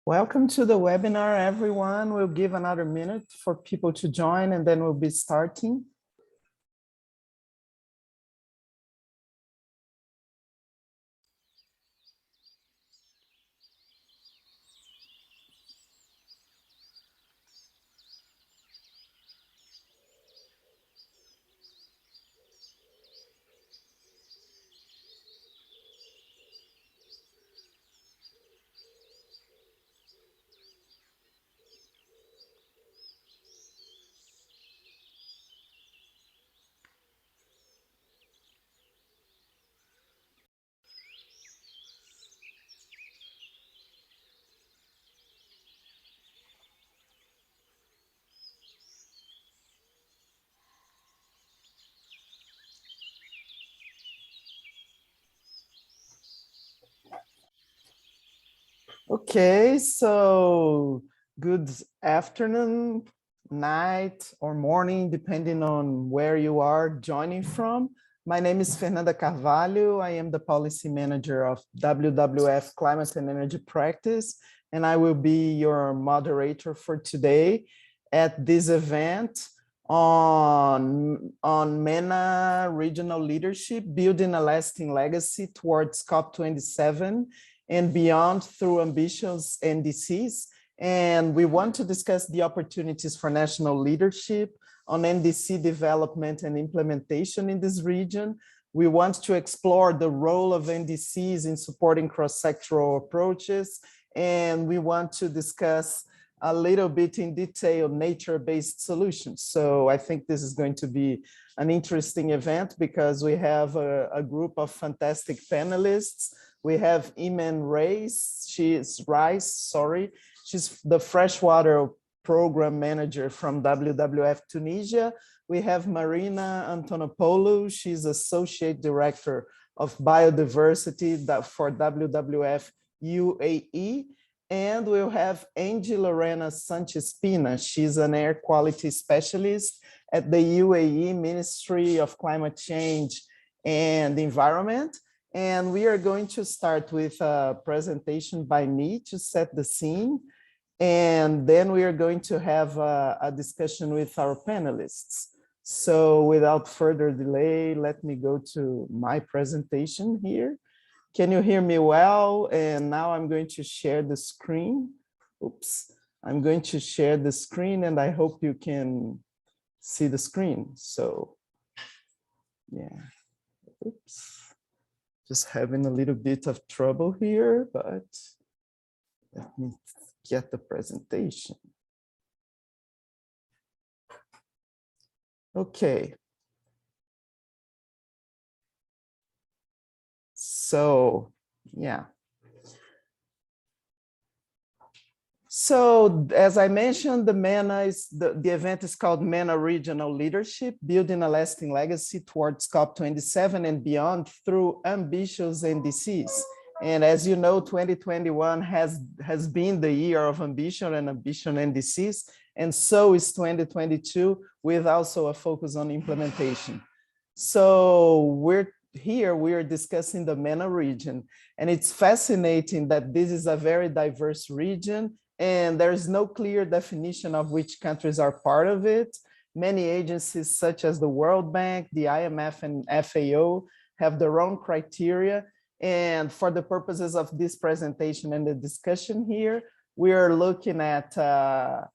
Welcome to the webinar, everyone. We'll give another minute for people to join and then we'll be starting. Okay, so good afternoon, night, or morning, depending on where you are joining from. My name is Fernanda Carvalho. I am the policy manager of WWF Climate and Energy Practice, and I will be your moderator for today at this event on MENA Regional Leadership, Building a Lasting Legacy towards COP27 and beyond through ambitious NDCs. And we want to discuss the opportunities for national leadership on NDC development and implementation in this region. We want to explore the role of NDCs in supporting cross-sectoral approaches. And we want to discuss a little bit in detail nature-based solutions. So I think this is going to be an interesting event because we have a group of fantastic panelists. We have Iman Reis, she's the freshwater program manager from WWF Tunisia. We have Marina Antonopoulou, she's associate director of biodiversity for WWF UAE. And we'll have Angie Lorena Sanchez Pina, she's an air quality specialist at the UAE Ministry of Climate Change and Environment. And we are going to start with a presentation by me to set the scene. And then we are going to have a discussion with our panelists. So without further delay, let me go to my presentation here. Can you hear me well? And now I'm going to share the screen. Oops, I'm going to share the screen and I hope you can see the screen. So yeah, oops. Just having a little bit of trouble here, but let me get the presentation. Okay. So, yeah. So, as I mentioned, the event is called MENA Regional Leadership, Building a Lasting Legacy towards COP27 and beyond through ambitious NDCs. And as you know, 2021 has been the year of ambition and ambition NDCs, and so is 2022 with also a focus on implementation. So we are discussing the MENA region, and it's fascinating that this is a very diverse region and there is no clear definition of which countries are part of it. Many agencies such as the World Bank, the IMF and FAO have their own criteria. And for the purposes of this presentation and the discussion here, we are looking at the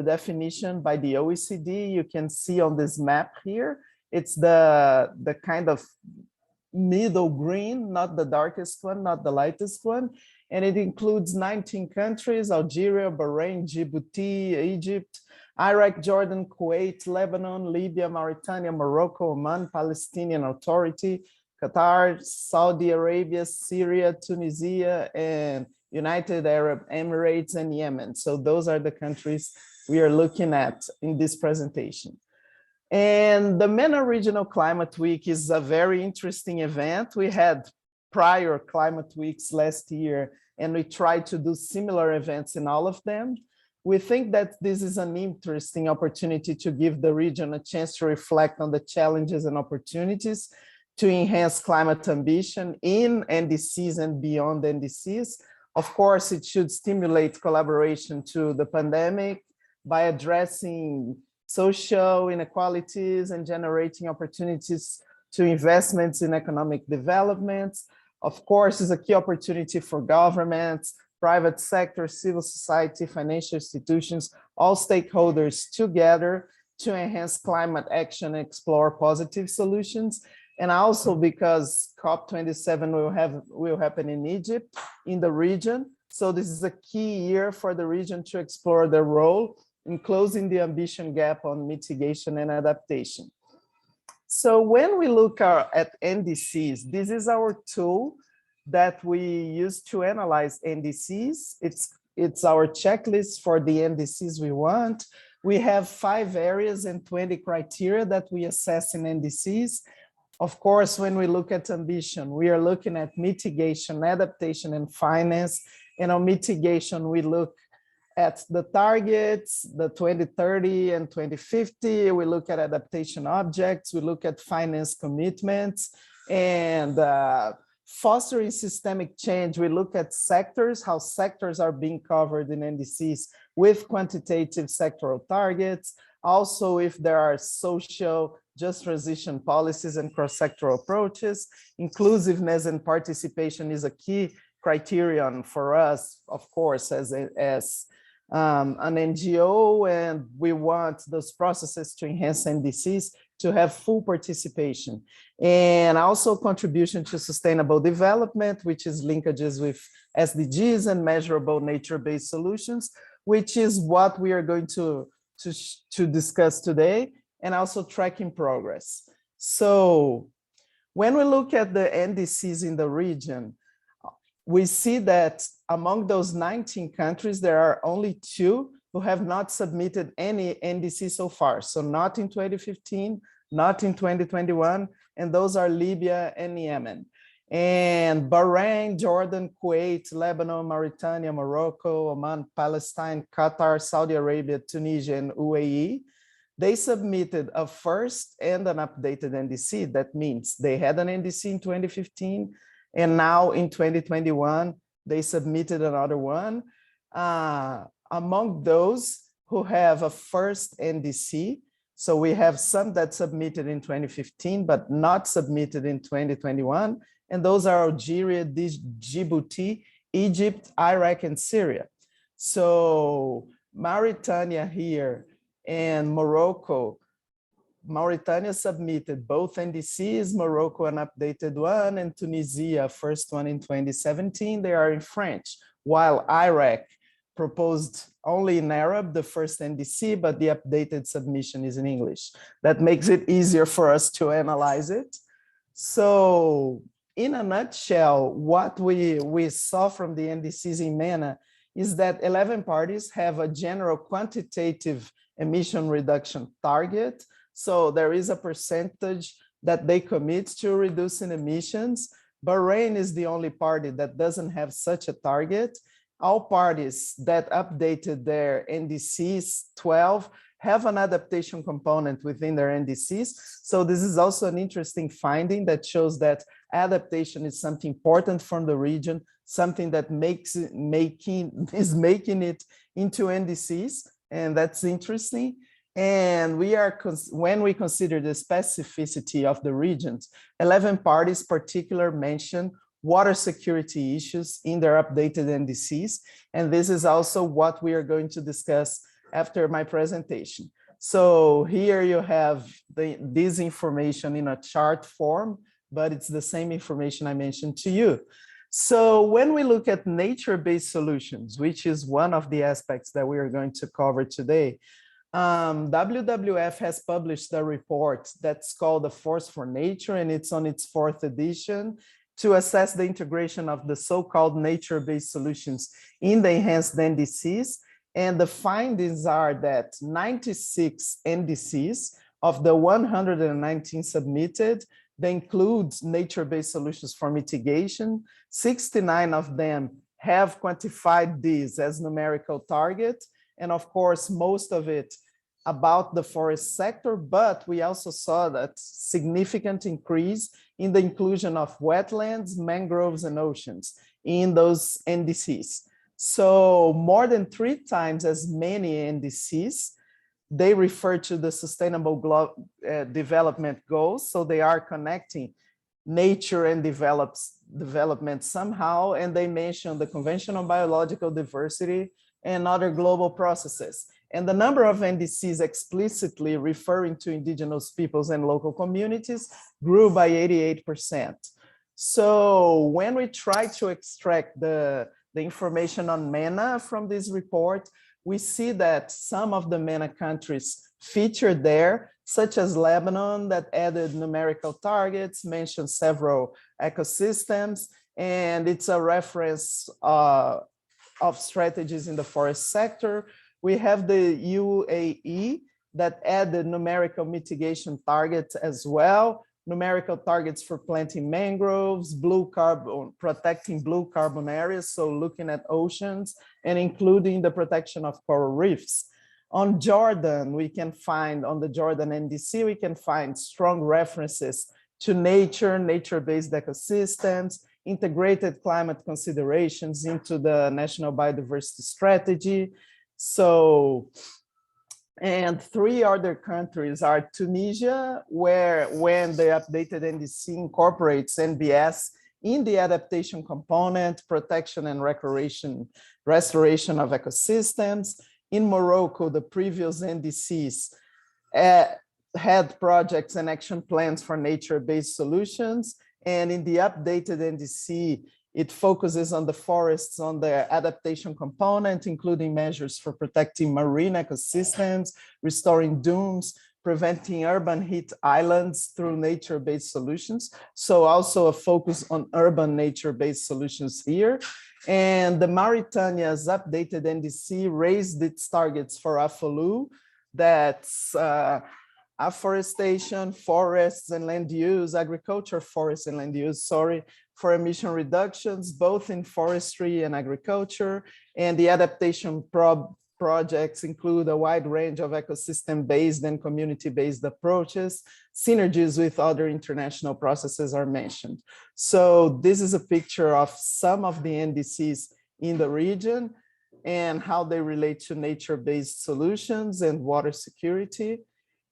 definition by the OECD. You can see on this map here, it's the kind of middle green, not the darkest one, not the lightest one. And it includes 19 countries: Algeria, Bahrain, Djibouti, Egypt, Iraq, Jordan, Kuwait, Lebanon, Libya, Mauritania, Morocco, Oman, Palestinian Authority, Qatar, Saudi Arabia, Syria, Tunisia, and United Arab Emirates and Yemen. So those are the countries we are looking at in this presentation. And the MENA Regional Climate Week is a very interesting event. We had prior climate weeks last year, and we tried to do similar events in all of them. We think that this is an interesting opportunity to give the region a chance to reflect on the challenges and opportunities to enhance climate ambition in NDCs and beyond NDCs, Of course, it should stimulate collaboration to the pandemic by addressing social inequalities and generating opportunities to investments in economic development. Of course, is a key opportunity for governments, private sector, civil society, financial institutions, all stakeholders together to enhance climate action and explore positive solutions. And also because COP27 will happen in Egypt, in the region. So this is a key year for the region to explore their role in closing the ambition gap on mitigation and adaptation. So when we look at NDCs, this is our tool that we use to analyze NDCs. It's our checklist for the NDCs we want. We have 5 areas and 20 criteria that we assess in NDCs. Of course, when we look at ambition, we are looking at mitigation, adaptation, and finance. And on mitigation, we look at the targets, the 2030 and 2050. We look at adaptation objects. We look at finance commitments. And fostering systemic change, we look at sectors, how sectors are being covered in NDCs with quantitative sectoral targets. Also, if there are social just transition policies and cross-sectoral approaches. Inclusiveness and participation is a key criterion for us, of course, as an NGO, and we want those processes to enhance NDCs to have full participation. And also contribution to sustainable development, which is linkages with SDGs and measurable nature-based solutions, which is what we are going to discuss today, and also tracking progress. So when we look at the NDCs in the region, we see that among those 19 countries, there are only 2 who have not submitted any NDC so far. So not in 2015, not in 2021, and those are Libya and Yemen. And Bahrain, Jordan, Kuwait, Lebanon, Mauritania, Morocco, Oman, Palestine, Qatar, Saudi Arabia, Tunisia, and UAE, they submitted a first and an updated NDC. That means they had an NDC in 2015, and now in 2021, they submitted another one. Among those who have a first NDC, so we have some that submitted in 2015, but not submitted in 2021. And those are Algeria, Djibouti, Egypt, Iraq, and Syria. So Mauritania here and Morocco, Mauritania submitted both NDCs, Morocco an updated one, and Tunisia, first one in 2017, they are in French, while Iraq proposed only in Arab, the first NDC, but the updated submission is in English. That makes it easier for us to analyze it. So in a nutshell, what we saw from the NDCs in MENA is that 11 parties have a general quantitative emission reduction target. So there is a percentage that they commit to reducing emissions. Bahrain is the only party that doesn't have such a target. All parties that updated their NDCs, 12, have an adaptation component within their NDCs. So this is also an interesting finding that shows that adaptation is something important from the region, something that is making it into NDCs, and that's interesting. And when we consider the specificity of the regions, 11 parties particularly mention water security issues in their updated NDCs. And this is also what we are going to discuss after my presentation. So here you have this information in a chart form, but it's the same information I mentioned to you. So when we look at nature-based solutions, which is one of the aspects that we are going to cover today, WWF has published a report that's called The Force for Nature, and it's on its 4th edition, to assess the integration of the so-called nature-based solutions in the enhanced NDCs. And the findings are that 96 NDCs of the 119 submitted, they include nature-based solutions for mitigation. 69 of them have quantified these as numerical target. And of course, most of it about the forest sector, but we also saw that significant increase in the inclusion of wetlands, mangroves, and oceans in those NDCs. So more than 3 times as many NDCs. They refer to the Sustainable Development Goals. So they are connecting nature and development somehow, and they mention the Convention on Biological Diversity and other global processes. And the number of NDCs explicitly referring to indigenous peoples and local communities grew by 88%. So when we try to extract the information on MENA from this report, we see that some of the MENA countries featured there, such as Lebanon, that added numerical targets, mentioned several ecosystems, and it's a reference of strategies in the forest sector. We have the UAE that added numerical mitigation targets as well, numerical targets for planting mangroves, protecting blue carbon areas, so looking at oceans and including the protection of coral reefs. On Jordan, we can find, on the Jordan NDC, we can find strong references to nature, nature-based ecosystems, integrated climate considerations into the National Biodiversity Strategy. So, and 3 other countries are Tunisia, where when the updated NDC incorporates NBS in the adaptation component, protection and restoration of ecosystems. In Morocco, the previous NDCs had projects and action plans for nature-based solutions. And in the updated NDC, it focuses on the forests, on the adaptation component, including measures for protecting marine ecosystems, restoring dunes, preventing urban heat islands through nature-based solutions. So also a focus on urban nature-based solutions here. And the Mauritania's updated NDC raised its targets for AFOLU, that's afforestation, forests and land use, agriculture, forests and land use, sorry, for emission reductions, both in forestry and agriculture. And the adaptation projects include a wide range of ecosystem-based and community-based approaches. Synergies with other international processes are mentioned. So this is a picture of some of the NDCs in the region and how they relate to nature-based solutions and water security.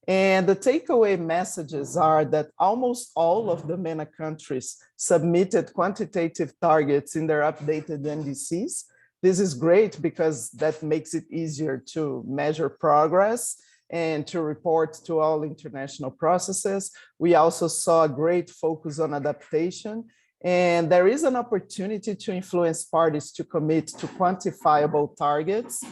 And the takeaway messages are that almost all of the MENA countries submitted quantitative targets in their updated NDCs. This is great because that makes it easier to measure progress and to report to all international processes. We also saw a great focus on adaptation, and there is an opportunity to influence parties to commit to quantifiable targets,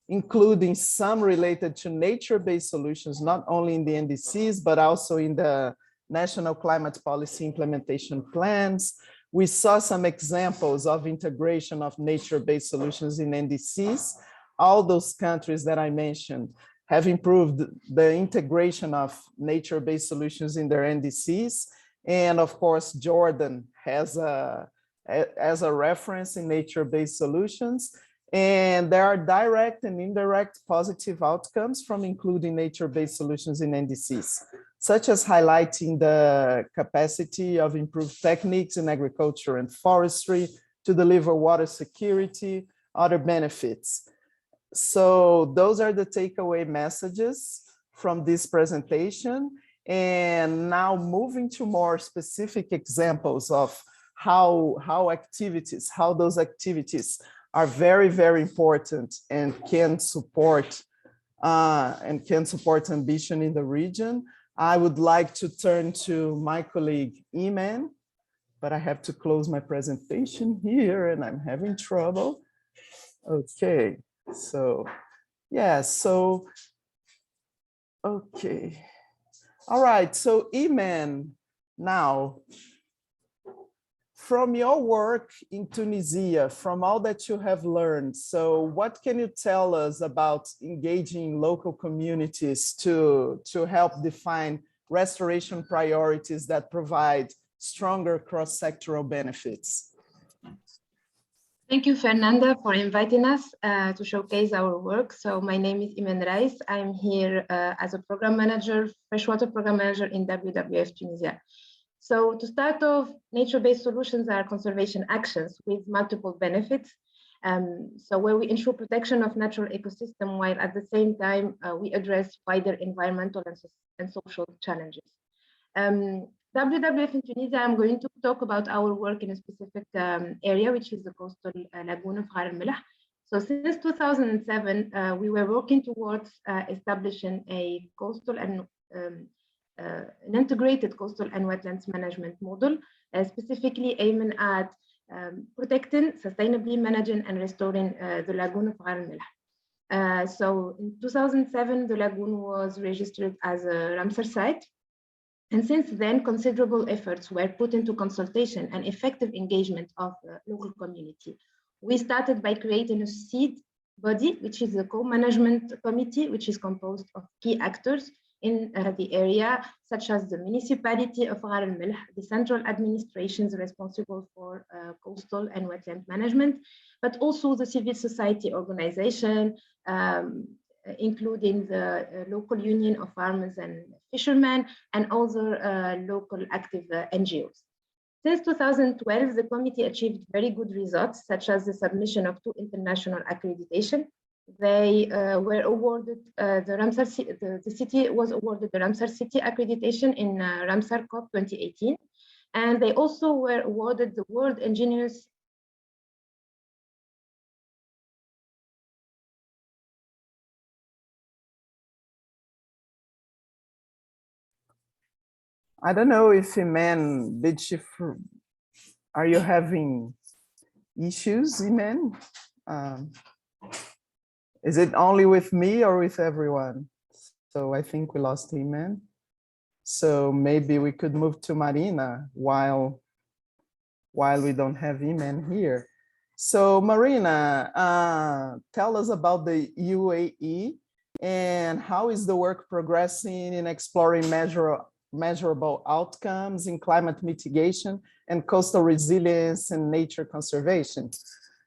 including some related to nature-based solutions, not only in the NDCs, but also in the national climate policy implementation plans. We saw some examples of integration of nature-based solutions in NDCs. All those countries that I mentioned have improved the integration of nature-based solutions in their NDCs. And of course, Jordan has a reference in nature-based solutions. And there are direct and indirect positive outcomes from including nature-based solutions in NDCs, such as highlighting the capacity of improved techniques in agriculture and forestry to deliver water security, other benefits. So those are the takeaway messages from this presentation. And now moving to more specific examples of how those activities are very, very important and can support ambition in the region. I would like to turn to my colleague Iman, but I have to close my presentation here and I'm having trouble. Okay, so yeah, okay. All right, so Iman, now, from your work in Tunisia, from all that you have learned, so what can you tell us about engaging local communities to help define restoration priorities that provide stronger cross-sectoral benefits? Thank you, Fernanda, for inviting us to showcase our work. So my name is Iman Reis. I'm here as a program manager, freshwater program manager in WWF Tunisia. So to start off, nature-based solutions are conservation actions with multiple benefits. So where we ensure protection of natural ecosystem while at the same time we address wider environmental and social challenges. WWF in Tunisia, I'm going to talk about our work in a specific area, which is the coastal lagoon of Ghar al-Milh. So since 2007, we were working towards establishing a coastal and an integrated coastal and wetlands management model, specifically aiming at protecting, sustainably managing, and restoring the lagoon of Ghar al-Milh. So in 2007, the lagoon was registered as a Ramsar site. And since then, considerable efforts were put into consultation and effective engagement of the local community. We started by creating a seed body, which is a co-management committee, which is composed of key actors in the area, such as the municipality of Ghar al-Milh, the central administrations responsible for coastal and wetland management, but also the civil society organization, including the local union of farmers and fishermen and other local active NGOs. Since 2012, the committee achieved very good results, such as the submission of 2 international accreditation. They were awarded the city was awarded the Ramsar City accreditation in Ramsar COP 2018, and they also were awarded the World Engineers. I don't know if Iman, are you having issues, Iman? Is it only with me or with everyone? So I think we lost Iman. So maybe we could move to Marina while we don't have Iman here. So Marina, tell us about the UAE and how is the work progressing in exploring measurable outcomes in climate mitigation and coastal resilience and nature conservation.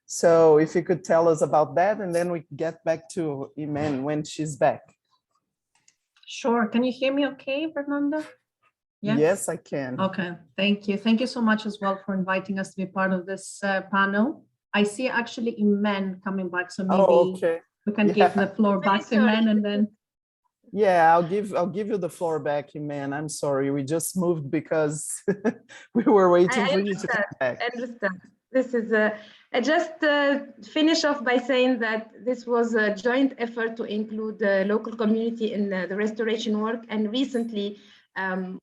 So if you could tell us about that, and then we get back to Iman when she's back. Sure. Can you hear me okay, Fernanda? Yes, yes, I can. Okay, thank you. Thank you so much as well for inviting us to be part of this panel. I see actually Iman coming back, so maybe we can give the floor back to Iman and then. Yeah, I'll give you the floor back, Iman. I'm sorry, we just moved because we were waiting for you to come back. I understand. This is I just finish off by saying that this was a joint effort to include the local community in the restoration work, and recently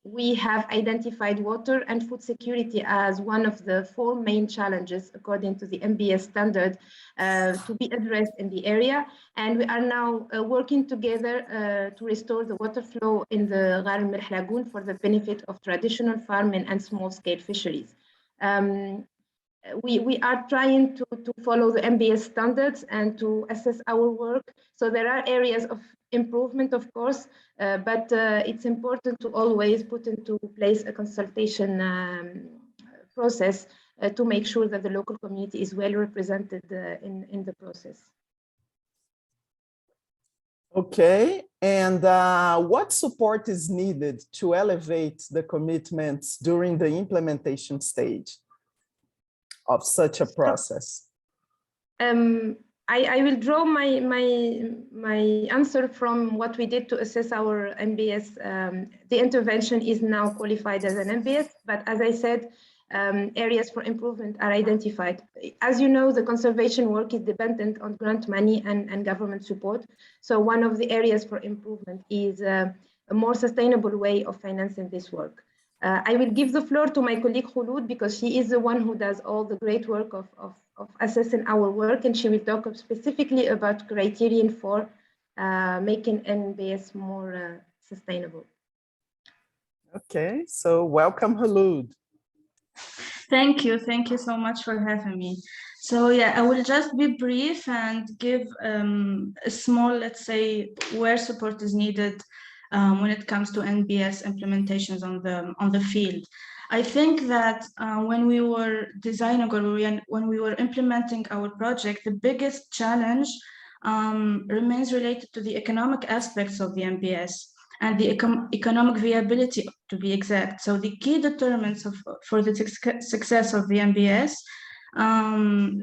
we have identified water and food security as one of the 4 main challenges according to the NBS standard to be addressed in the area. And we are now working together to restore the water flow in the Ghar al-Milh lagoon for the benefit of traditional farming and small-scale fisheries. We are trying to follow the NBS standards and to assess our work. So there are areas of improvement, of course, but it's important to always put into place a consultation process to make sure that the local community is well represented in the process. Okay, and what support is needed to elevate the commitments during the implementation stage of such a process? I will draw my answer from what we did to assess our NBS. The intervention is now qualified as an NBS, but as I said, areas for improvement are identified. As you know, the conservation work is dependent on grant money and government support. So one of the areas for improvement is a more sustainable way of financing this work. I will give the floor to my colleague Khouloud because she is the one who does all the great work of assessing our work, and she will talk specifically about criterion for making NBS more sustainable. Okay, so welcome Khouloud. Thank you so much for having me. So yeah, I will just be brief and give a small, let's say, where support is needed when it comes to NBS implementations on the field. I think that when we were designing or when we were implementing our project, the biggest challenge remains related to the economic aspects of the NBS. and the economic viability, to be exact. So the key determinants for the success of the NBS,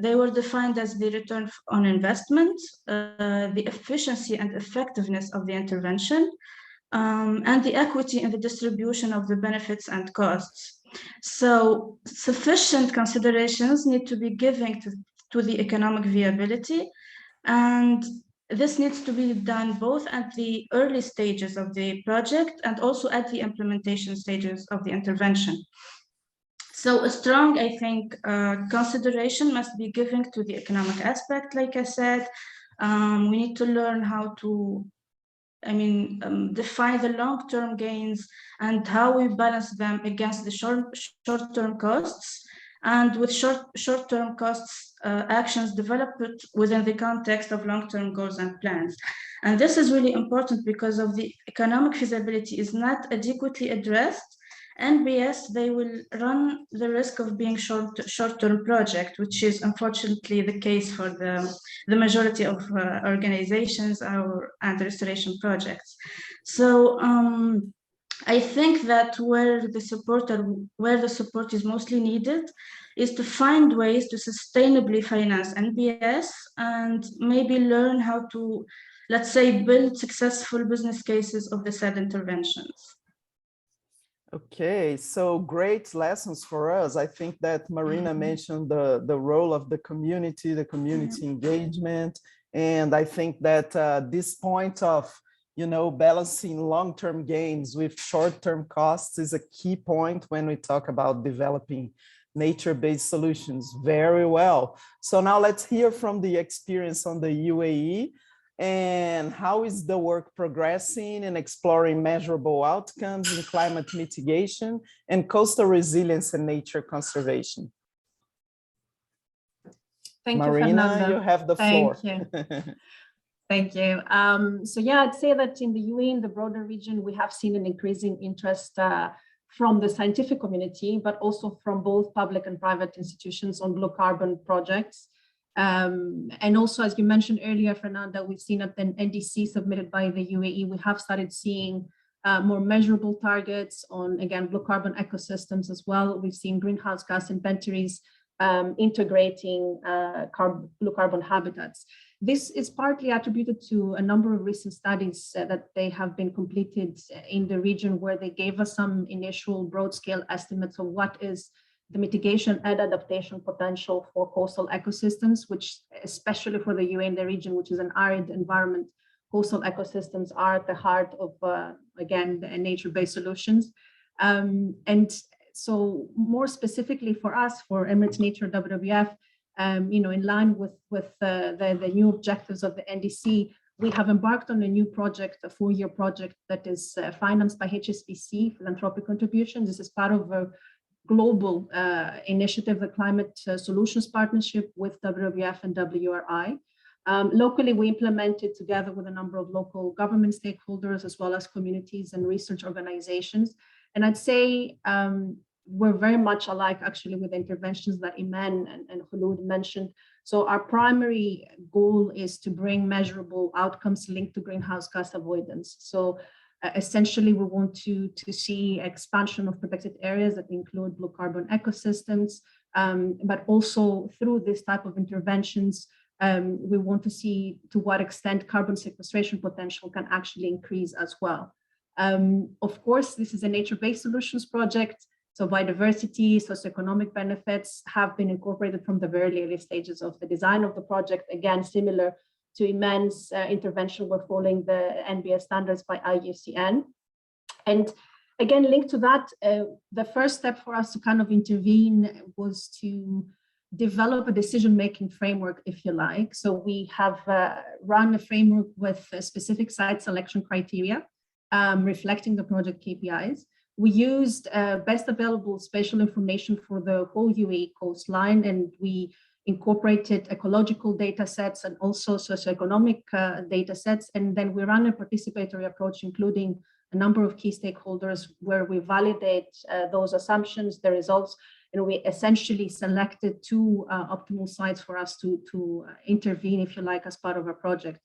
they were defined as the return on investment, the efficiency and effectiveness of the intervention, and the equity in the distribution of the benefits and costs. So sufficient considerations need to be given to the economic viability, and this needs to be done both at the early stages of the project and also at the implementation stages of the intervention. So a strong, I think, consideration must be given to the economic aspect, like I said. We need to learn how to, define the long-term gains and how we balance them against the short-term costs, and with short-term costs actions developed within the context of long-term goals and plans. And this is really important because of the economic feasibility is not adequately addressed. NBS, they will run the risk of being short-term project, which is unfortunately the case for the majority of organizations and restoration projects. So I think that where the support is mostly needed is to find ways to sustainably finance NBS and maybe learn how to, let's say, build successful business cases of the said interventions. Okay, so great lessons for us. I think that Marina mentioned the role of the community engagement. And I think that this point of, balancing long-term gains with short-term costs is a key point when we talk about developing nature-based solutions. Very well. So now let's hear from the experience on the UAE. And how is the work progressing in exploring measurable outcomes in climate mitigation and coastal resilience and nature conservation? Thank Marina, you, Fernanda. you have the floor. Thank you. Thank you. So yeah, I'd say that in the UAE, in the broader region, we have seen an increasing interest from the scientific community, but also from both public and private institutions on blue carbon projects. And also, as you mentioned earlier, Fernanda, we've seen at the NDC submitted by the UAE, we have started seeing more measurable targets on, again, blue carbon ecosystems as well. We've seen greenhouse gas inventories integrating blue carbon habitats. This is partly attributed to a number of recent studies that they have been completed in the region, where they gave us some initial broad scale estimates of what is the mitigation and adaptation potential for coastal ecosystems, which especially for the UAE and the region, which is an arid environment, coastal ecosystems are at the heart of, again, the nature-based solutions. And so more specifically for us, for Emirates Nature WWF, in line with the new objectives of the NDC, we have embarked on a new project, a 4-year project that is financed by HSBC philanthropic contributions. This is part of a global initiative, the Climate Solutions Partnership with WWF and WRI. Locally, we implemented together with a number of local government stakeholders, as well as communities and research organizations. And I'd say we're very much alike actually with the interventions that Iman and Khulud mentioned. So our primary goal is to bring measurable outcomes linked to greenhouse gas avoidance. So essentially, we want to see expansion of protected areas that include blue carbon ecosystems, but also through this type of interventions, we want to see to what extent carbon sequestration potential can actually increase as well. Of course, this is a nature-based solutions project, so biodiversity, socioeconomic benefits have been incorporated from the very early stages of the design of the project. Again, similar to Iman's intervention, we're following the NBS standards by IUCN. And again, linked to that, the first step for us to kind of intervene was to develop a decision-making framework, if you like. So we have run a framework with specific site selection criteria, reflecting the project KPIs. We used best available spatial information for the whole UAE coastline, and we incorporated ecological data sets and also socioeconomic data sets. And then we ran a participatory approach, including a number of key stakeholders, where we validate those assumptions, the results, and we essentially selected 2 optimal sites for us to intervene, if you like, as part of our project.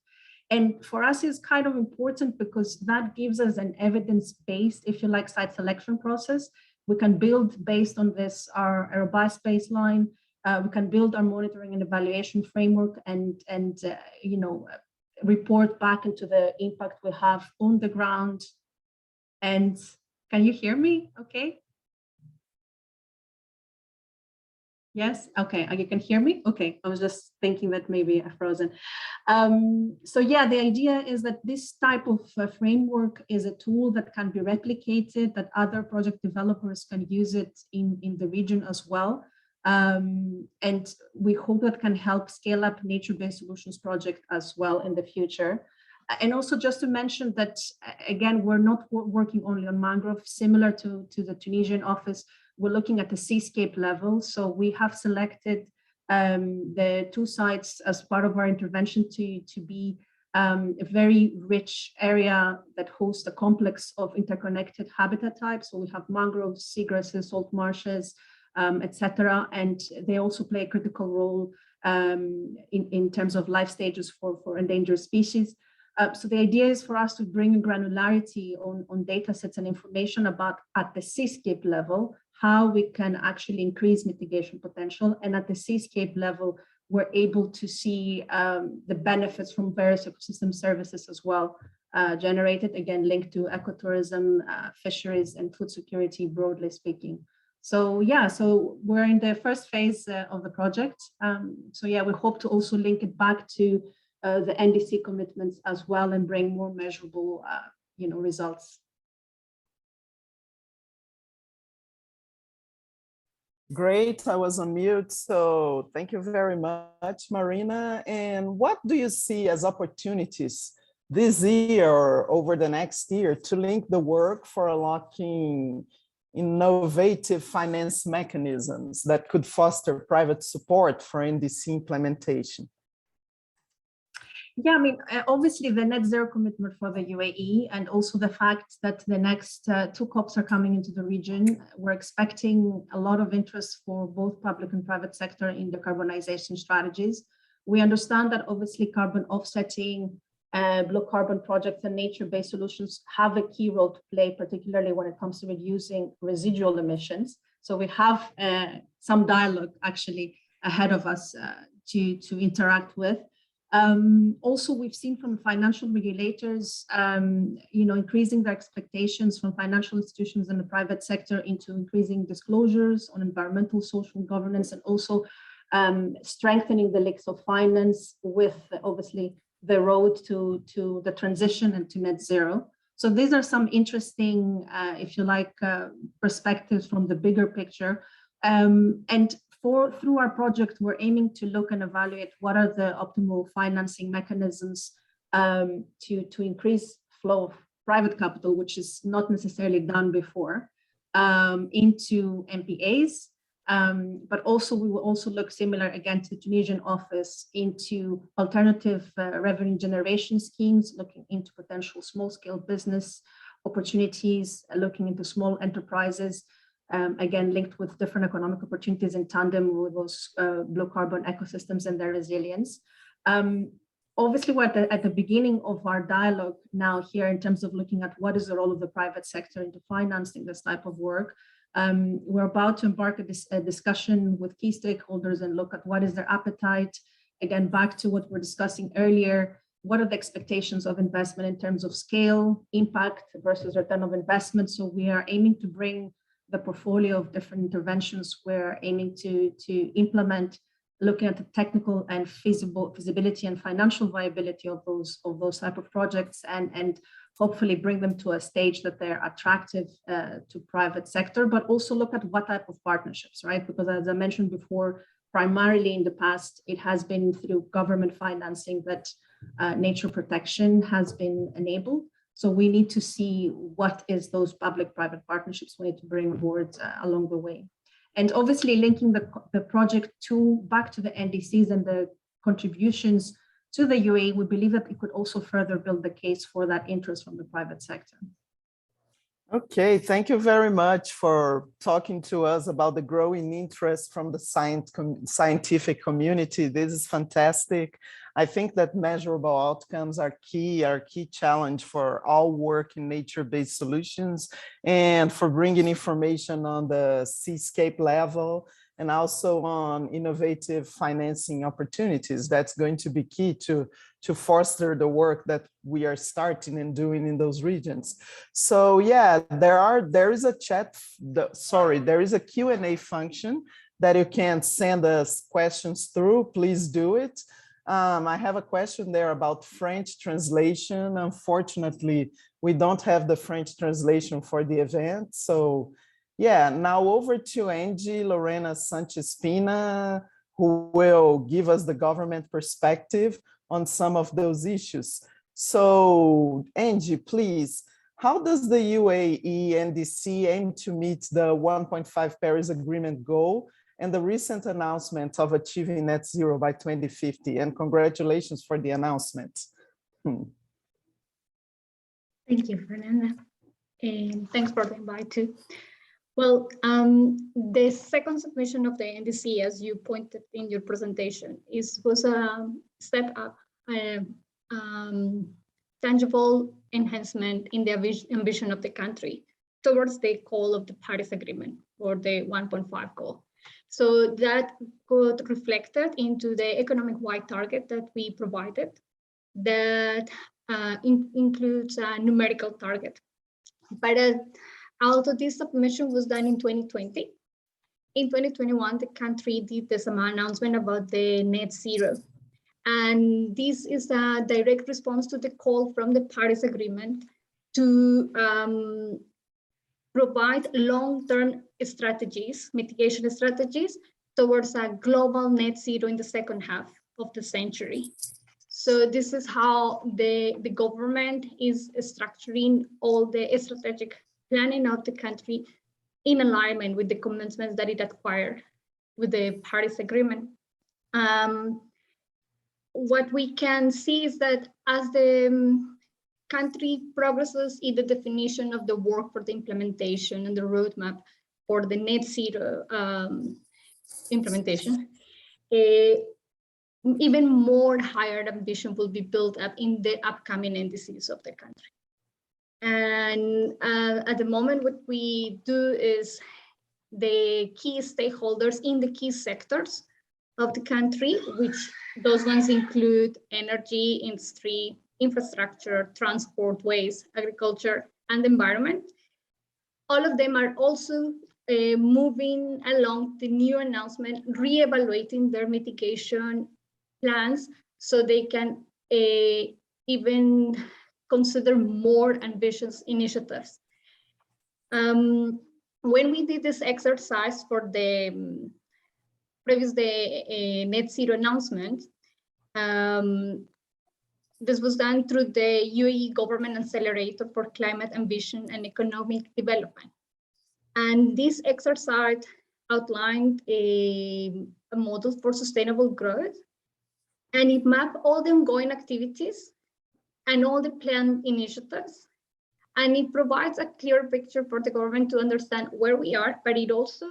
And for us, it's kind of important because that gives us an evidence-based, if you like, site selection process. We can build based on this our robust baseline. We can build our monitoring and evaluation framework and you know, report back into the impact we have on the ground. And can you hear me? Okay. Yes, okay, you can hear me? Okay, I was just thinking that maybe I frozen. So yeah, the idea is that this type of framework is a tool that can be replicated, that other project developers can use it in the region as well. And we hope that can help scale up nature-based solutions project as well in the future. And also just to mention that, again, we're not working only on mangrove, similar to the Tunisian office. We're looking at the seascape level. So we have selected the 2 sites as part of our intervention to be a very rich area that hosts a complex of interconnected habitat types. So we have mangroves, seagrasses, salt marshes, etc. And they also play a critical role in terms of life stages for endangered species. So the idea is for us to bring granularity on data sets and information about at the seascape level, how we can actually increase mitigation potential. And at the seascape level, we're able to see the benefits from various ecosystem services as well, generated, again, linked to ecotourism, fisheries, and food security, broadly speaking. So yeah, so we're in the first phase of the project. So yeah, we hope to also link it back to the NDC commitments as well and bring more measurable, you know, results. Great, I was on mute, so thank you very much, Marina. And what do you see as opportunities this year or over the next year to link the work for unlocking innovative finance mechanisms that could foster private support for NDC implementation? Yeah, I mean, obviously the net zero commitment for the UAE and also the fact that the next 2 COPs are coming into the region, we're expecting a lot of interest for both public and private sector in decarbonization strategies. We understand that obviously carbon offsetting, low carbon projects and nature-based solutions have a key role to play, particularly when it comes to reducing residual emissions. So we have some dialogue actually ahead of us to interact with. Also, we've seen from financial regulators, you know, increasing their expectations from financial institutions and the private sector into increasing disclosures on environmental, social governance, and also strengthening the links of finance with obviously the road to the transition and to net zero. So these are some interesting, if you like, perspectives from the bigger picture. And through our project, we're aiming to look and evaluate what are the optimal financing mechanisms to increase flow of private capital, which is not necessarily done before, into MPAs. But also we will also look similar again to the Tunisian office into alternative revenue generation schemes, looking into potential small scale business opportunities, looking into small enterprises, again, linked with different economic opportunities in tandem with those low carbon ecosystems and their resilience. Obviously, we're at the beginning of our dialogue now here in terms of looking at what is the role of the private sector into financing this type of work. We're about to embark a discussion with key stakeholders and look at what is their appetite. Again, back to what we're discussing earlier, what are the expectations of investment in terms of scale, impact versus return of investment. So we are aiming to bring the portfolio of different interventions we're aiming to implement, looking at the technical and feasibility and financial viability of those type of projects, and hopefully bring them to a stage that they're attractive to private sector, but also look at what type of partnerships, right? Because as I mentioned before, primarily in the past, it has been through government financing that nature protection has been enabled. So we need to see what is those public-private partnerships we need to bring aboard along the way. And obviously linking the project back to the NDCs and the contributions to the UAE, we believe that it could also further build the case for that interest from the private sector. Okay, thank you very much for talking to us about the growing interest from the scientific community. This is fantastic. I think that measurable outcomes are key challenge for all work in nature-based solutions and for bringing information on the seascape level and also on innovative financing opportunities. That's going to be key to foster the work that we are starting and doing in those regions. So yeah, there is a Q&A function that you can send us questions through. Please do it. I have a question there about French translation. Unfortunately, we don't have the French translation for the event. So yeah, now over to Angie Lorena Sanchez-Pina, who will give us the government perspective on some of those issues. So Angie, please, how does the UAE NDC aim to meet the 1.5 Paris Agreement goal and the recent announcement of achieving net zero by 2050? And congratulations for the announcement. Thank you, Fernanda. And thanks for the invite too. Well, the second submission of the NDC, as you pointed in your presentation, was a step up, tangible enhancement in the ambition of the country towards the goal of the Paris Agreement, or the 1.5 goal. So that got reflected into the economic-wide target that we provided that includes a numerical target. But although this submission was done in 2020, in 2021, the country did this announcement about the net zero. And this is a direct response to the call from the Paris Agreement to provide long-term strategies, mitigation strategies, towards a global net zero in the second half of the century. So this is how the government is structuring all the strategic planning of the country in alignment with the commitments that it acquired with the Paris Agreement. What we can see is that as the country progresses in the definition of the work for the implementation and the roadmap for the net zero implementation, even more higher ambition will be built up in the upcoming NDCs of the country. And at the moment, what we do is the key stakeholders in the key sectors of the country, which those ones include energy, industry, infrastructure, transport, waste, agriculture, and environment. All of them are also moving along the new announcement, re-evaluating their mitigation plans so they can even consider more ambitious initiatives. When we did this exercise for the previous net zero announcement, this was done through the UAE Government Accelerator for Climate Ambition and Economic Development. And this exercise outlined a model for sustainable growth, and it mapped all the ongoing activities and all the planned initiatives. And it provides a clear picture for the government to understand where we are, but it also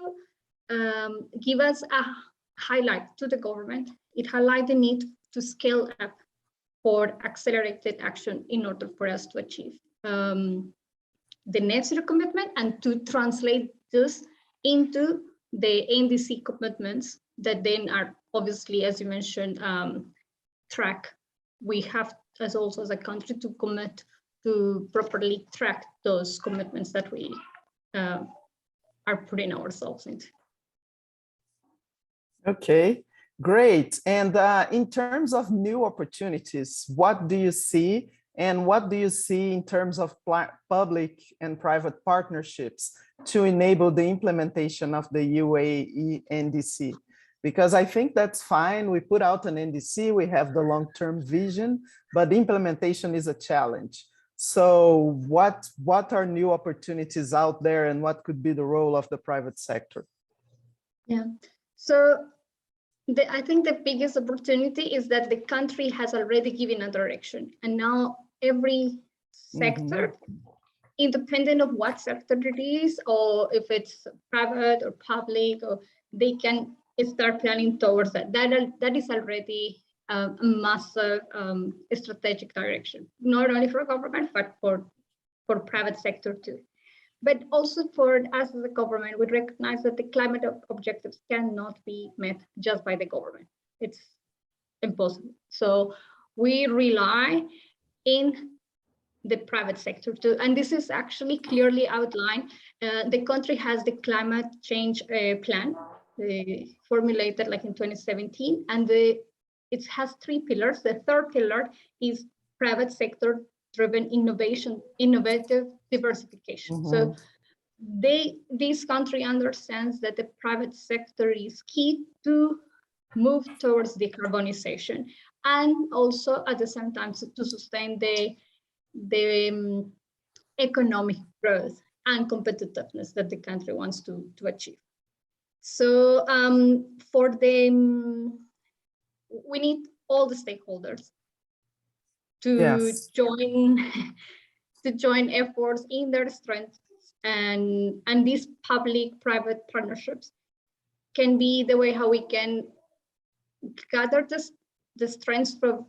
gives us a highlight to the government. It highlights the need to scale up for accelerated action in order for us to achieve the net zero commitment and to translate this into the NDC commitments that then are obviously, as you mentioned, track. We have as also as a country to commit to properly track those commitments that we are putting ourselves into. Okay, great. And in terms of new opportunities, what do you see? And what do you see in terms of public and private partnerships to enable the implementation of the UAE NDC? Because I think that's fine. We put out an NDC, we have the long-term vision, but the implementation is a challenge. So what are new opportunities out there and what could be the role of the private sector? Yeah, so I think the biggest opportunity is that the country has already given a direction, and now every sector, independent of what sector it is, or if it's private or public, or they can start planning towards that. That is already a massive strategic direction, not only for government, but for private sector too. But also for us as a government, we recognize that the climate objectives cannot be met just by the government. It's impossible. So we rely in the private sector too. And this is actually clearly outlined. The country has the climate change plan formulated like in 2017, and it has 3 pillars. The third pillar is private sector driven innovative diversification. Mm-hmm. So this country understands that the private sector is key to move towards decarbonization, and also at the same time to sustain the economic growth and competitiveness that the country wants to achieve. So we need all the stakeholders to join efforts in their strengths, and these public-private partnerships can be the way how we can gather the strengths from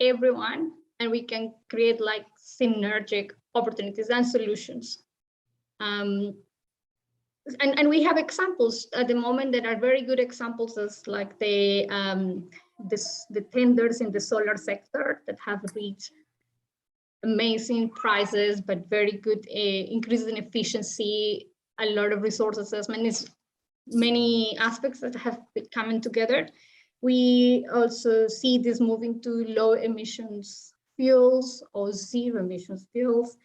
everyone, and we can create like synergic opportunities and solutions. And we have examples at the moment that are very good examples, as like the tenders in the solar sector that have reached amazing prices, but very good increases in efficiency, a lot of resource assessment, is many aspects that have been coming together. We also see this moving to low emissions fuels or zero emissions fuels,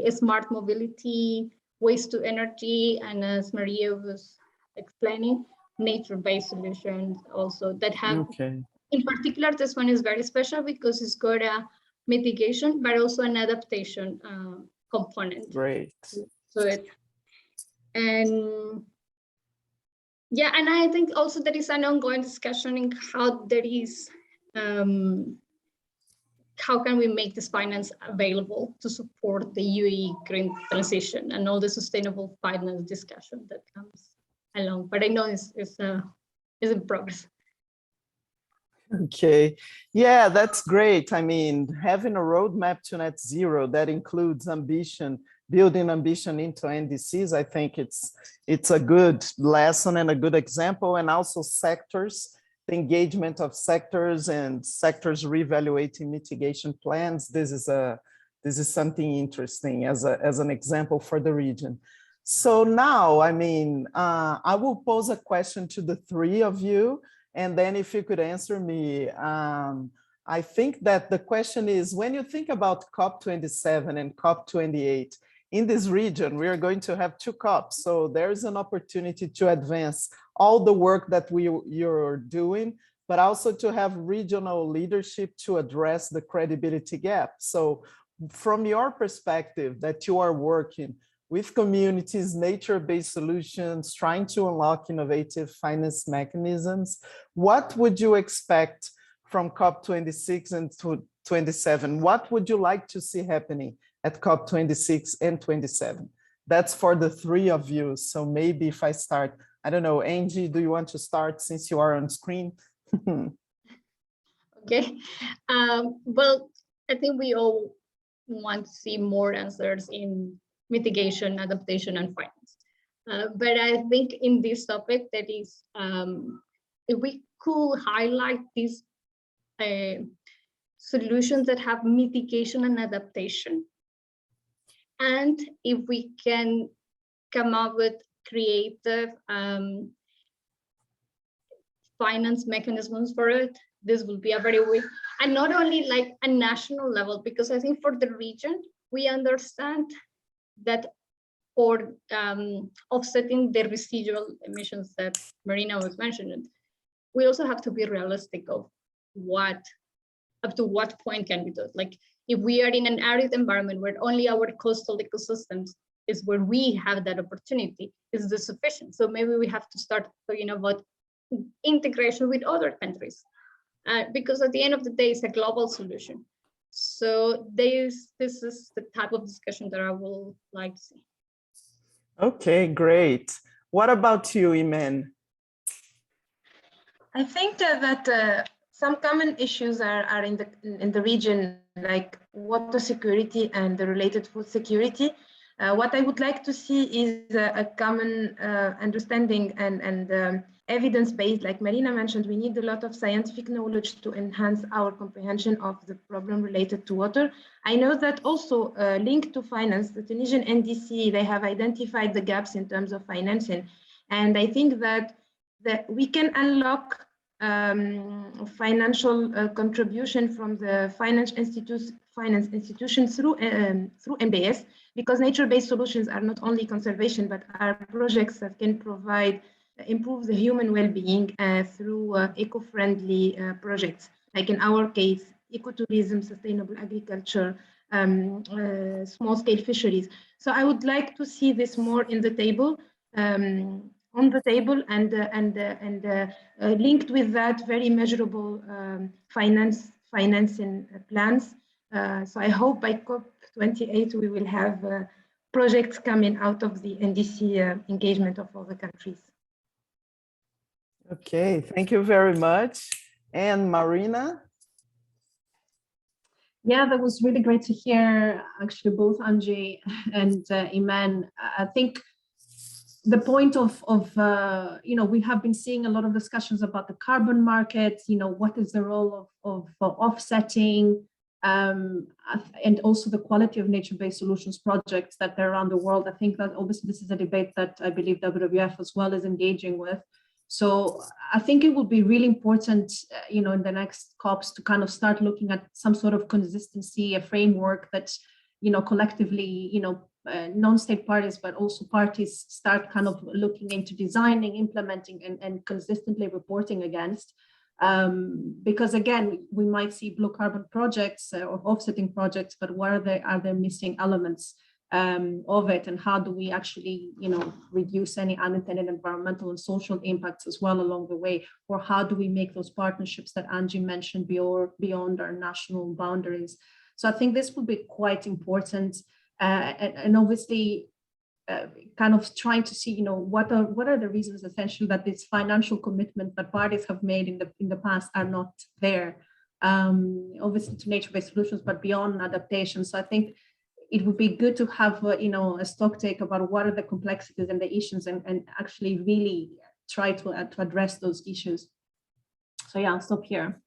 smart mobility, waste to energy, and as Maria was explaining, nature-based solutions also that have, in particular, this one is very special because it's got a mitigation, but also an adaptation component. Great. So and yeah, and I think also there is an ongoing discussion in how there is, how can we make this finance available to support the UAE green transition and all the sustainable finance discussion that comes along. But I know it's in progress. Okay, yeah, that's great. I mean, having a roadmap to net zero that includes ambition, building ambition into NDCs, I think it's a good lesson and a good example, and also sectors, the engagement of sectors and sectors reevaluating mitigation plans. This is something interesting as an example for the region. So now, I mean, I will pose a question to the 3 of you, and then if you could answer me, I think that the question is, when you think about COP27 and COP28, in this region, we are going to have 2 COPs. So there's an opportunity to advance all the work that you're doing, but also to have regional leadership to address the credibility gap. So from your perspective that you are working with communities, nature-based solutions, trying to unlock innovative finance mechanisms, what would you expect from COP26 and 27? What would you like to see happening at COP26 and 27? That's for the 3 of you. So maybe if I start, I don't know, Angie, do you want to start since you are on screen? Okay. Well, I think we all want to see more answers in mitigation, adaptation, and finance. But I think in this topic, that is, if we could highlight these solutions that have mitigation and adaptation, and if we can come up with creative finance mechanisms for it, this will be a very way, and not only like a national level, because I think for the region, we understand that for offsetting the residual emissions that Marina was mentioning, we also have to be realistic of up to what point can we do it. Like if we are in an arid environment where only our coastal ecosystems is where we have that opportunity, is this sufficient? So maybe we have to start talking about integration with other countries, because at the end of the day, it's a global solution. So this is the type of discussion that I would like to see. Okay, great. What about you, Imen? I think that some common issues are in the region, like water security and the related food security. What I would like to see is a common understanding and evidence-based. Like Marina mentioned, we need a lot of scientific knowledge to enhance our comprehension of the problem related to water. I know that also linked to finance, the Tunisian NDC, they have identified the gaps in terms of financing. And I think that we can unlock financial contribution from the finance institutions through MBS, because nature-based solutions are not only conservation, but are projects that can improve the human well-being through eco-friendly projects, like in our case, ecotourism, sustainable agriculture, small-scale fisheries. So I would like to see this more in the table, on the table, and linked with that very measurable financing plans. So I hope by COP28 we will have projects coming out of the NDC engagement of all the countries. Okay, thank you very much. And Marina? Yeah, that was really great to hear, actually, both Angie and Iman. I think the point of we have been seeing a lot of discussions about the carbon market, what is the role of offsetting, and also the quality of nature-based solutions projects that are around the world. I think that obviously this is a debate that I believe WWF as well is engaging with. So I think it would be really important, in the next COPs to kind of start looking at some sort of consistency, a framework that, collectively, non-state parties, but also parties start kind of looking into designing, implementing, and consistently reporting against. Because again, we might see blue carbon projects or offsetting projects, but what are there missing elements of it, and how do we actually, reduce any unintended environmental and social impacts as well along the way, or how do we make those partnerships that Angie mentioned beyond our national boundaries? So I think this would be quite important, and obviously kind of trying to see, what are the reasons essentially that this financial commitment that parties have made in the past are not there, obviously to nature-based solutions, but beyond adaptation. So I think it would be good to have a stock take about what are the complexities and the issues, and actually really try to address those issues. So yeah, I'll stop here.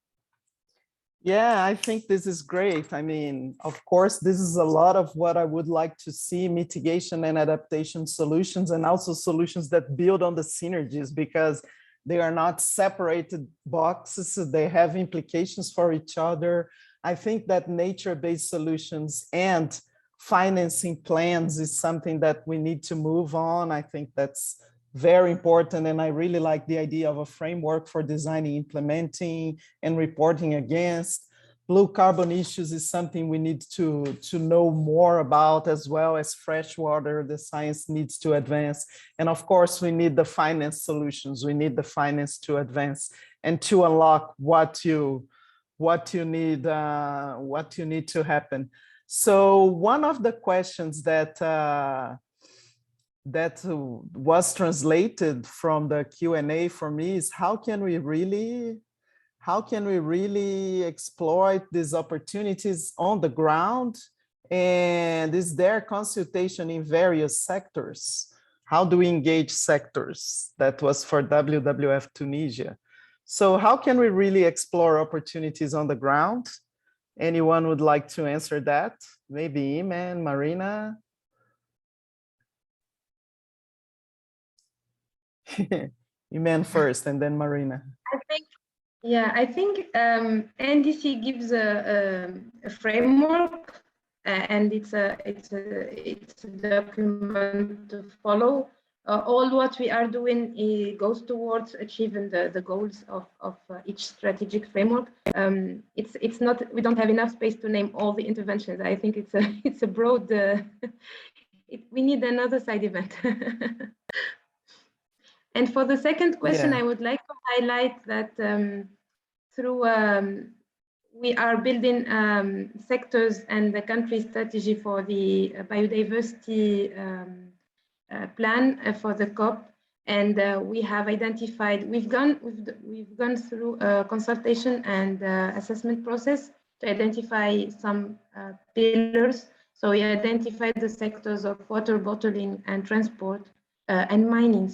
Yeah, I think this is great. I mean, of course, this is a lot of what I would like to see: mitigation and adaptation solutions, and also solutions that build on the synergies, because they are not separated boxes. They have implications for each other. I think that nature-based solutions and financing plans is something that we need to move on. I think that's very important. And I really like the idea of a framework for designing, implementing, and reporting against. Blue carbon issues is something we need to know more about, as well as freshwater. The science needs to advance. And of course, we need the finance solutions. We need the finance to advance and to unlock what you need to happen. So one of the questions that was translated from the Q&A for me is how can we really exploit these opportunities on the ground? And is there consultation in various sectors? How do we engage sectors? That was for WWF Tunisia. So how can we really explore opportunities on the ground? Anyone would like to answer that? Maybe Iman, Marina? Iman first, and then Marina. I think NDC gives a framework, and it's a document to follow. All what we are doing goes towards achieving the goals of each strategic framework. It's not, we don't have enough space to name all the interventions. I think it's a broad. We need another side event. And for the second question, yeah, I would like to highlight that we are building sectors and the country strategy for the biodiversity plan for the COP. And we have identified, we've gone through a consultation and assessment process to identify some pillars. So we identified the sectors of water bottling and transport and mining,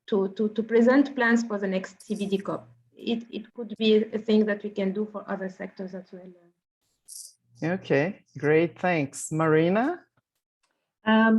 to present plans for the next CBD COP. It could be a thing that we can do for other sectors as well. Okay, great, thanks. Marina?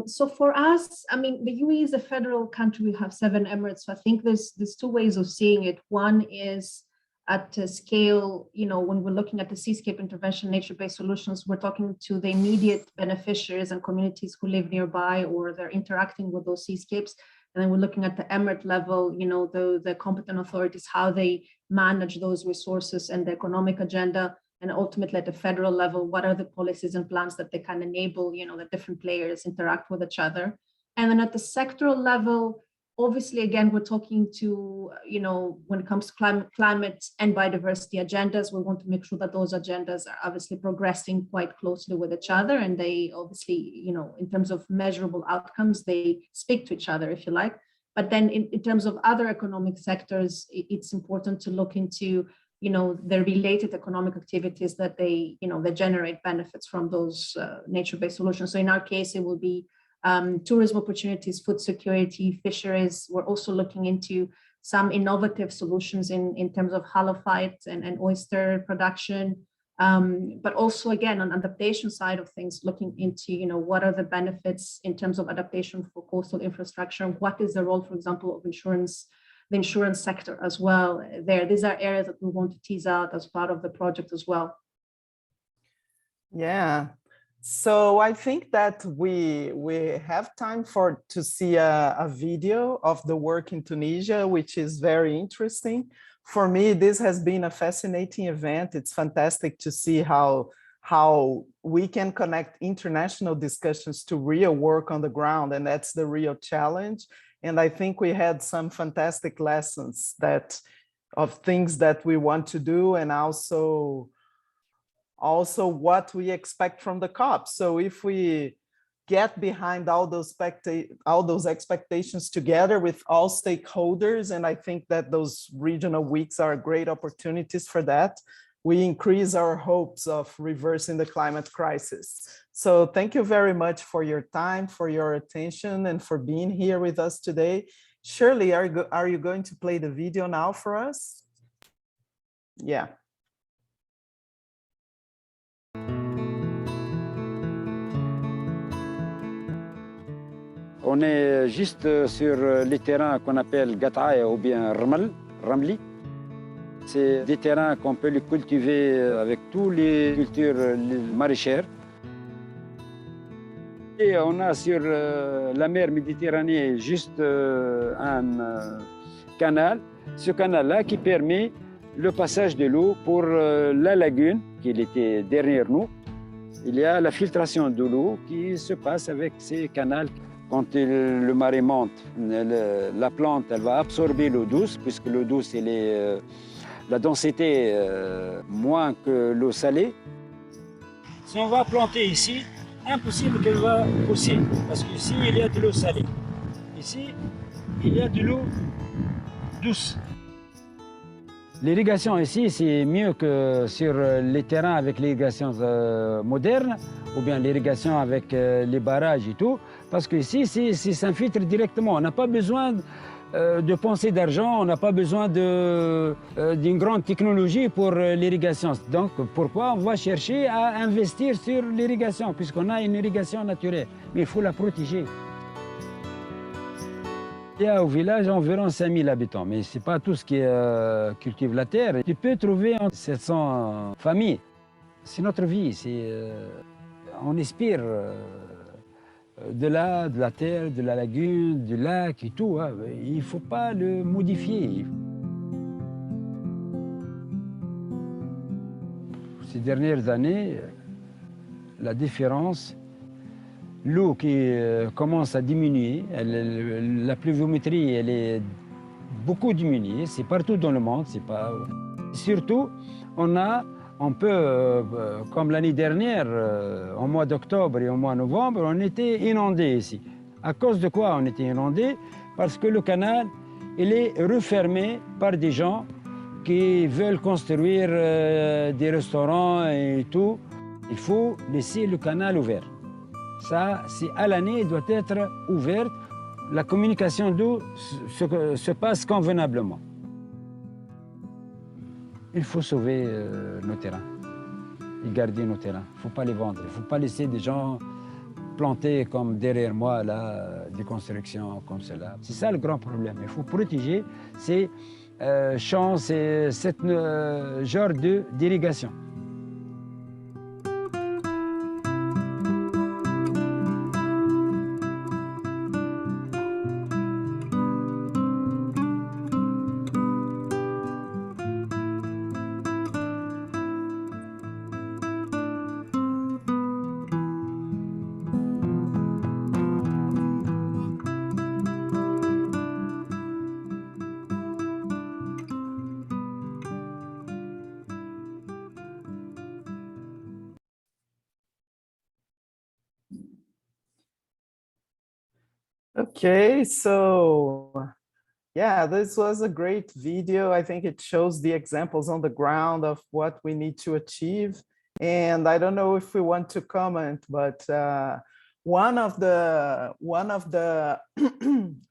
So for us, I mean, the UAE is a federal country. We have 7 emirates. So I think there's 2 ways of seeing it. One is at a scale, you know, when we're looking at the seascape intervention, nature-based solutions, we're talking to the immediate beneficiaries and communities who live nearby or they're interacting with those seascapes. And then we're looking at the emirate level, you know, the competent authorities, how they manage those resources and the economic agenda. And ultimately at the federal level, what are the policies and plans that they can enable, you know, the different players interact with each other. And then at the sectoral level, obviously, again, we're talking to, you know, when it comes to climate and biodiversity agendas, we want to make sure that those agendas are obviously progressing quite closely with each other. And they obviously, you know, in terms of measurable outcomes, they speak to each other, if you like. But then in terms of other economic sectors, it's important to look into, you know, the related economic activities that they, you know, that generate benefits from those nature-based solutions. So in our case, it will be tourism opportunities, food security, fisheries. We're also looking into some innovative solutions in terms of halophyte and oyster production. But also, again, on adaptation side of things, looking into, you know, what are the benefits in terms of adaptation for coastal infrastructure? What is the role, for example, of insurance, the insurance sector as well there? These are areas that we want to tease out as part of the project as well. Yeah, so I think that we have time to see a video of the work in Tunisia, which is very interesting. For me, this has been a fascinating event. It's fantastic to see how we can connect international discussions to real work on the ground, and that's the real challenge. And I think we had some fantastic lessons of things that we want to do, and also what we expect from the COP. So if we get behind all those expectations together with all stakeholders, and I think that those regional weeks are great opportunities for that, we increase our hopes of reversing the climate crisis. So thank you very much for your time, for your attention, and for being here with us today. Shirley, are you going to play the video now for us? Yeah. On est juste sur les terrains qu'on appelle Gataïa ou bien Ramli. C'est des terrains qu'on peut les cultiver avec toutes les cultures maraîchères. Et on a sur la mer Méditerranée juste un canal. Ce canal-là qui permet le passage de l'eau pour la lagune qui était derrière nous. Il y a la filtration de l'eau qui se passe avec ces canaux. Quand le marée monte, la plante elle va absorber l'eau douce, puisque l'eau douce elle est, la densité moins que l'eau salée. Si on va planter ici, impossible qu'elle va pousser, parce qu'ici il y a de l'eau salée. Ici, il y a de l'eau douce. L'irrigation ici, c'est mieux que sur les terrains avec l'irrigation moderne, ou bien l'irrigation avec les barrages et tout, parce que ici, ça filtre directement. On n'a pas besoin de penser d'argent, on n'a pas besoin d'une grande technologie pour l'irrigation. Donc, pourquoi on va chercher à investir sur l'irrigation, puisqu'on a une irrigation naturelle, mais il faut la protéger. Il y a au village environ 5000 habitants, mais ce n'est pas tous qui cultivent la terre. Tu peux trouver 700 familles. C'est notre vie, on inspire de la terre, de la lagune, du lac et tout. Hein. Il ne faut pas le modifier. Ces dernières années, la différence, l'eau qui commence à diminuer, la pluviométrie, elle est beaucoup diminuée, c'est partout dans le monde, c'est pas... Surtout, on peut, comme l'année dernière, au mois d'octobre et au mois de novembre, on était inondés ici. À cause de quoi on était inondés? parce que le canal, il est refermé par des gens qui veulent construire des restaurants et tout. Il faut laisser le canal ouvert. Ça, c'est à l'année, il doit être ouvert. La communication d'eau se passe convenablement. Il faut sauver nos terrains et garder nos terrains. Il ne faut pas les vendre. Il ne faut pas laisser des gens planter comme derrière moi, là, des constructions comme cela. C'est ça le grand problème. Il faut protéger ces champs, ce genre d'irrigation. Okay, so yeah, this was a great video. I think it shows the examples on the ground of what we need to achieve. And I don't know if we want to comment, but one of the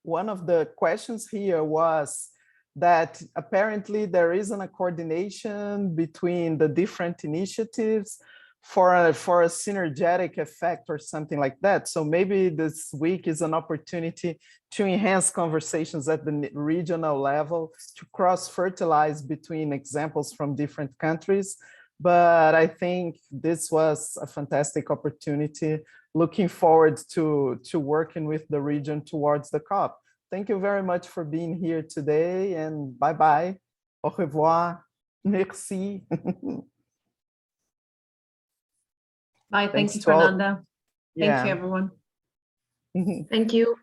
one of the questions here was that apparently there isn't a coordination between the different initiatives for a synergetic effect or something like that. So maybe this week is an opportunity to enhance conversations at the regional level, to cross-fertilize between examples from different countries. But I think this was a fantastic opportunity. Looking forward to working with the region towards the COP. Thank you very much for being here today, and bye-bye. Au revoir. Merci. Bye. Thank Thanks you, to all. Fernanda. Thank Yeah. you, everyone. Thank you.